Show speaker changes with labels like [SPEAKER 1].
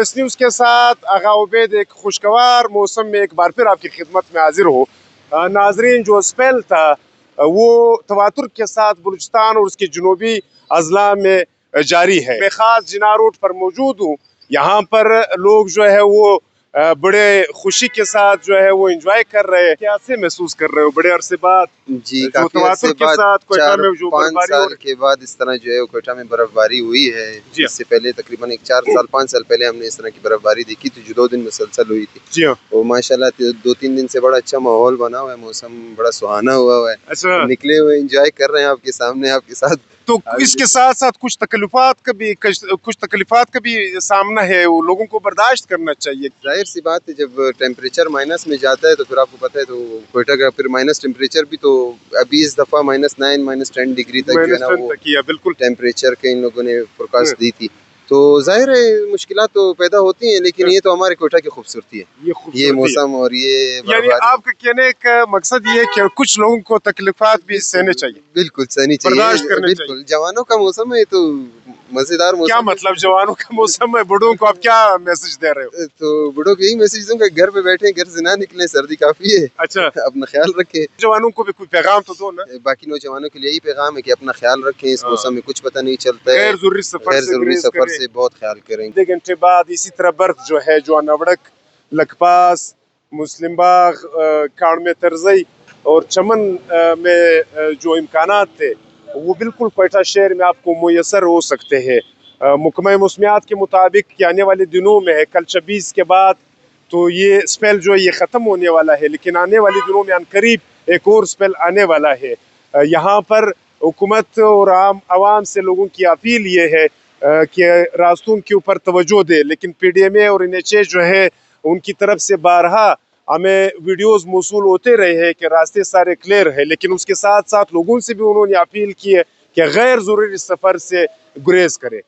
[SPEAKER 1] اس news کے ساتھ آغا عبید ایک خوشگوار موسم میں ایک بار پھر آپ کی خدمت میں حاضر ہو۔ ناظرین، جو اسپیل تھا وہ تواتر کے ساتھ بلوچستان اور اس کے جنوبی اضلاع میں جاری ہے۔ میں خاص جناح روڈ پر موجود ہوں۔ یہاں پر لوگ جو ہے وہ بڑے خوشی کے ساتھ جو ہے وہ انجوائے کر رہے ہیں۔ کیسے محسوس کر رہے ہو بڑے عرصے بعد؟
[SPEAKER 2] جی کافی عرصے بعد 4-5 سال کے بعد اس طرح جو ہے کوئٹہ میں برف باری ہوئی ہے۔ اس سے پہلے تقریباً 4-5 سال پہلے ہم نے اس طرح کی برف باری دیکھی تھی جو 2 دن مسلسل ہوئی تھی۔
[SPEAKER 1] جی ہاں،
[SPEAKER 2] اور ماشاءاللہ 2-3 دن سے بڑا اچھا ماحول بنا ہوا ہے، موسم بڑا سہانا ہوا ہے۔
[SPEAKER 1] اچھا،
[SPEAKER 2] نکلے ہوئے انجوائے کر رہے ہیں آپ کے سامنے، آپ کے ساتھ۔
[SPEAKER 1] تو اس کے ساتھ ساتھ کچھ تکلیفات کا بھی سامنا ہے، وہ لوگوں کو برداشت کرنا چاہیے۔
[SPEAKER 2] ظاہر سی بات ہے، جب ٹیمپریچر مائنس میں جاتا ہے تو پھر آپ کو پتہ ہے تو کوئٹہ کا پھر مائنس ٹیمپریچر بھی تو ابھی اس دفعہ -9 -10 ڈگری تک جو ہے نا وہ
[SPEAKER 1] بالکل
[SPEAKER 2] ٹیمپریچر کے ان لوگوں نے فورکاسٹ دی تھی۔ تو ظاہر ہے مشکلات تو پیدا ہوتی ہیں، لیکن یہ تو ہمارے کوئٹہ کی خوبصورتی ہے، یہ موسم اور یہ
[SPEAKER 1] یعنی آپ کا کہنے کا مقصد یہ ہے کہ کچھ لوگوں کو تکلیفات بھی سہنے چاہیے،
[SPEAKER 2] بالکل سہنی چاہیے، بالکل جوانوں کا موسم ہے تو مزیدار موسم۔
[SPEAKER 1] کیا مطلب جوانوں کا موسم ہے؟ بڑوں کو آپ کیا میسج دے رہے ہو؟
[SPEAKER 2] تو بڑوں کو یہی میسج دوں گا، گھر پہ بیٹھیں، گھر سے نہ نکلیں، سردی کافی ہے،
[SPEAKER 1] اچھا،
[SPEAKER 2] اپنا خیال رکھیں۔
[SPEAKER 1] جوانوں کو بھی کوئی پیغام تو دو نا۔
[SPEAKER 2] باقی نوجوانوں کے لیے یہی پیغام ہے کہ اپنا خیال رکھیں، اس موسم میں کچھ پتہ نہیں چلتا ہے،
[SPEAKER 1] غیر ضروری
[SPEAKER 2] سفر سے بہت خیال کریں۔
[SPEAKER 1] 2 گھنٹے بعد اسی طرح برف جو ہے جو نوڑک، لکپاس، مسلم باغ، کاڑ میں ترزئی اور چمن میں جو امکانات تھے وہ بالکل کوئٹہ شہر میں آپ کو میسر ہو سکتے ہیں۔ محکمہ موسمیات کے مطابق کہ آنے والے دنوں میں ہے، کل 26 کے بعد تو یہ اسپیل جو ہے یہ ختم ہونے والا ہے، لیکن آنے والے دنوں میں عنقریب ایک اور اسپیل آنے والا ہے۔ یہاں پر حکومت اور عام عوام سے لوگوں کی اپیل یہ ہے کہ راستوں کے اوپر توجہ دے، لیکن پی ڈی ایم اے اور NHA جو ہے ان کی طرف سے بارہا ہمیں ویڈیوز موصول ہوتے رہے ہیں کہ راستے سارے کلیئر ہیں، لیکن اس کے ساتھ ساتھ لوگوں سے بھی انہوں نے اپیل کی ہے کہ غیر ضروری سفر سے گریز کرے۔